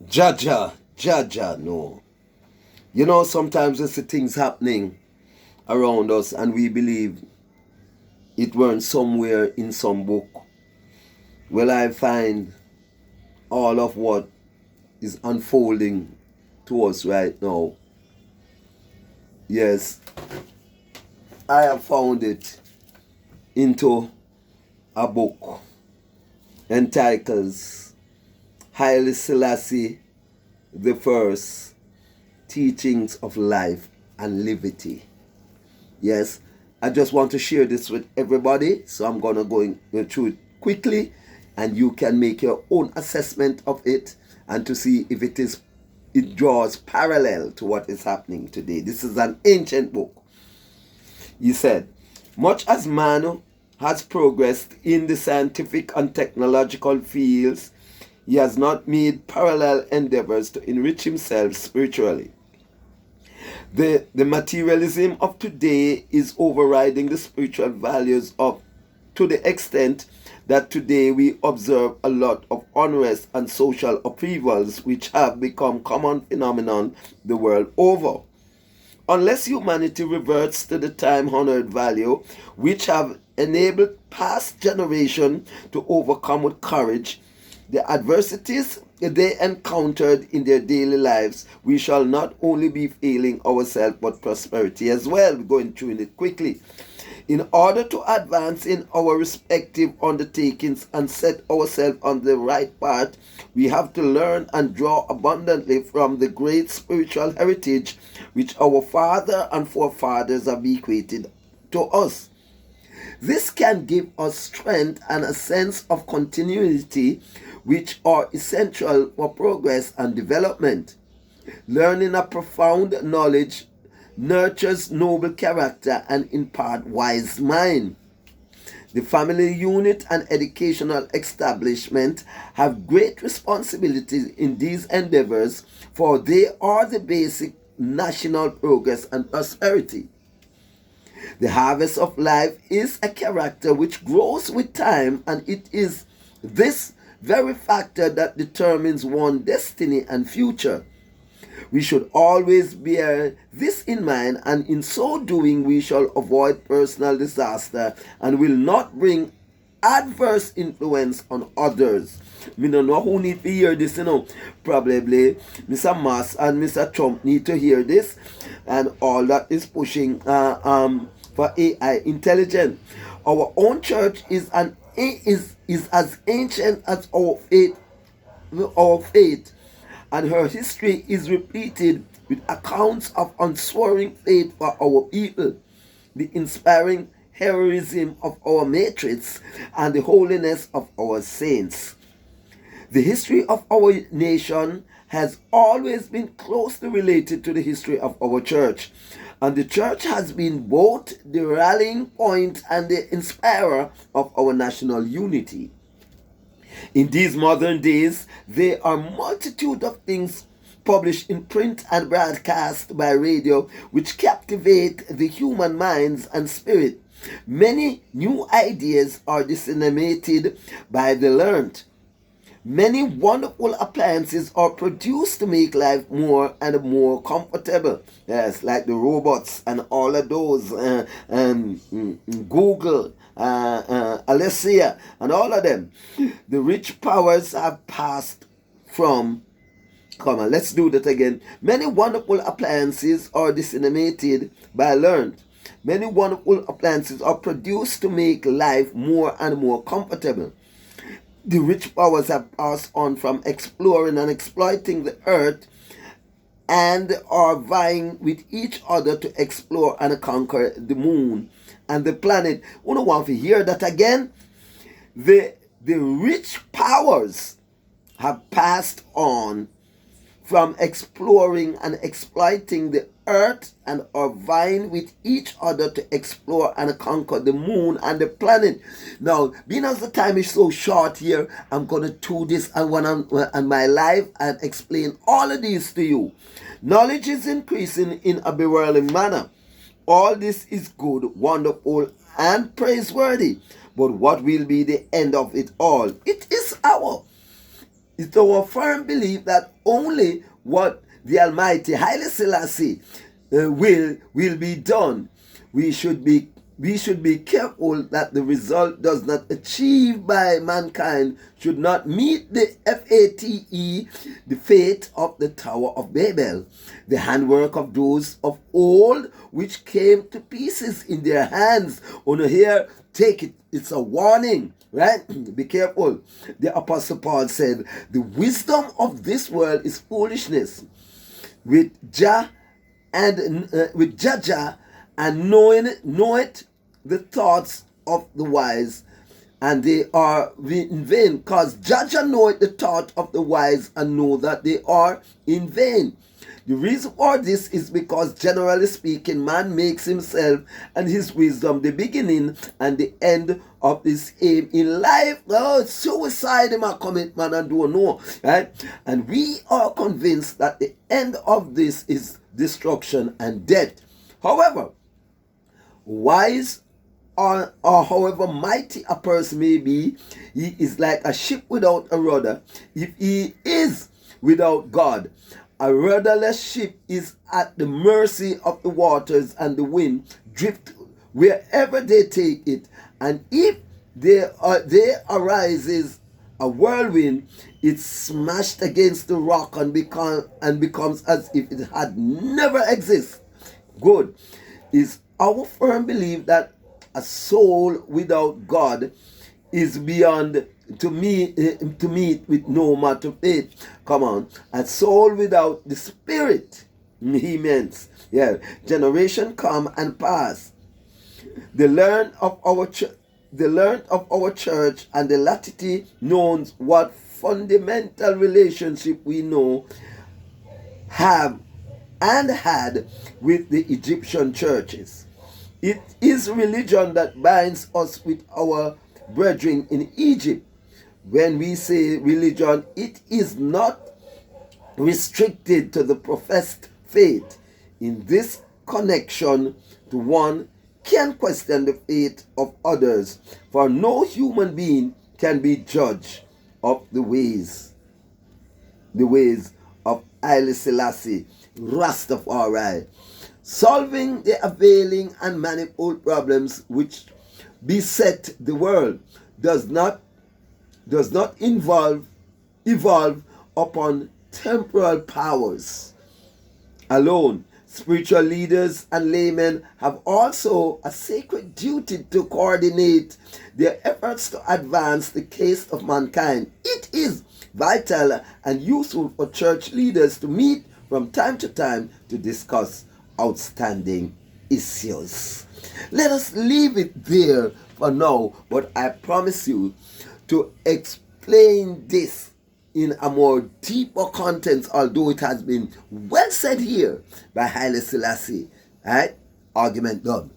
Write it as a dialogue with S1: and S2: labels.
S1: Jaja, no. You know, sometimes we see things happening around us and we believe it weren't somewhere in some book. Well, I find all of what is unfolding to us right now. Yes, I have found it into a book entitled Haile Selassie the First Teachings of Life and Liberty. Yes, I just want to share this with everybody, so I'm going to go through it quickly, and you can make your own assessment of it and to see if it draws parallel to what is happening today. This is an ancient book. He said, much as man has progressed in the scientific and technological fields, he has not made parallel endeavors to enrich himself spiritually. The materialism of today is overriding the spiritual values to the extent that today we observe a lot of unrest and social upheavals which have become common phenomenon the world over. Unless humanity reverts to the time-honored value which have enabled past generations to overcome with courage the adversities they encountered in their daily lives, we shall not only be failing ourselves but prosperity as well. We're going through it quickly. In order to advance in our respective undertakings and set ourselves on the right path, we have to learn and draw abundantly from the great spiritual heritage which our father and forefathers have bequeathed to us. This can give us strength and a sense of continuity which are essential for progress and development. Learning a profound knowledge nurtures noble character and impart wise mind. The family unit and educational establishment have great responsibilities in these endeavors, for they are the basic national progress and prosperity. The harvest of life is a character which grows with time, and it is this very factor that determines one's destiny and future. We should always bear this in mind, and in so doing we shall avoid personal disaster and will not bring adverse influence on others. We don't know who need to hear this, Probably Mr. Musk and Mr. Trump need to hear this, and all that is pushing for AI intelligence. Our own church is as ancient as our faith, and her history is repeated with accounts of unswerving faith for our people, the inspiring heroism of our matrix, and the holiness of our saints. The history of our nation has always been closely related to the history of our church, and the church has been both the rallying point and the inspirer of our national unity. In these modern days, there are multitude of things published in print and broadcast by radio which captivate the human minds and spirit. Many new ideas are disseminated by the learned. Many wonderful appliances are produced to make life more and more comfortable. Yes, like the robots and all of those, Google, Alexa, and all of them. The rich powers have passed from. Come on, let's do that again. Many wonderful appliances are disseminated by learned. Many wonderful appliances are produced to make life more and more comfortable. The rich powers have passed on from exploring and exploiting the earth and are vying with each other to explore and conquer the moon and the planet. We don't want to hear that again. The rich powers have passed on from exploring and exploiting the earth and are vying with each other to explore and conquer the moon and the planet. Now, being as the time is so short here, I'm going to do this on my live and explain all of these to you. Knowledge is increasing in a bewildering manner. All this is good, wonderful, and praiseworthy. but what will be the end of it all? It's our firm belief that only what the Almighty Haile Selassie will be done. We should be careful that the result does not achieved by mankind should not meet the FATE, the fate of the Tower of Babel, the handwork of those of old which came to pieces in their hands. On here, take it. It's a warning, right? Be careful. The Apostle Paul said, the wisdom of this world is foolishness. With Jah and knoweth the thoughts of the wise, and they are in vain, because Jah knoweth the thought of the wise and know that they are in vain. The reason for this is because, generally speaking, man makes himself and his wisdom the beginning and the end of his aim in life. Oh, suicide him a commit, man, and don't know, right? And we are convinced that the end of this is destruction and death. However, wise or however mighty a person may be, he is like a ship without a rudder. If he is without God, a rudderless ship is at the mercy of the waters and the wind, drift wherever they take it. And if there arises a whirlwind, it's smashed against the rock and becomes as if it had never existed. Good. Is our firm belief that a soul without God is beyond to meet with no matter faith. Come on, a soul without the Spirit, he means. Yeah, generation come and pass. The learn of our church and the laity knows what fundamental relationship we know have and had with the Egyptian churches. It is religion that binds us with our brethren in Egypt. When we say religion, it is not restricted to the professed faith. In this connection, to one can question the faith of others, for no human being can be judge of the ways of Haile Selassie, Rastafari. Solving the availing and manifold problems which beset the world does not evolve upon temporal powers alone. Spiritual leaders and laymen have also a sacred duty to coordinate their efforts to advance the case of mankind. It is vital and useful for church leaders to meet from time to time to discuss outstanding issues. Let us leave it there for now, but I promise you to explain this in a more deeper content, although it has been well said here by Haile Selassie. Alright? Argument done.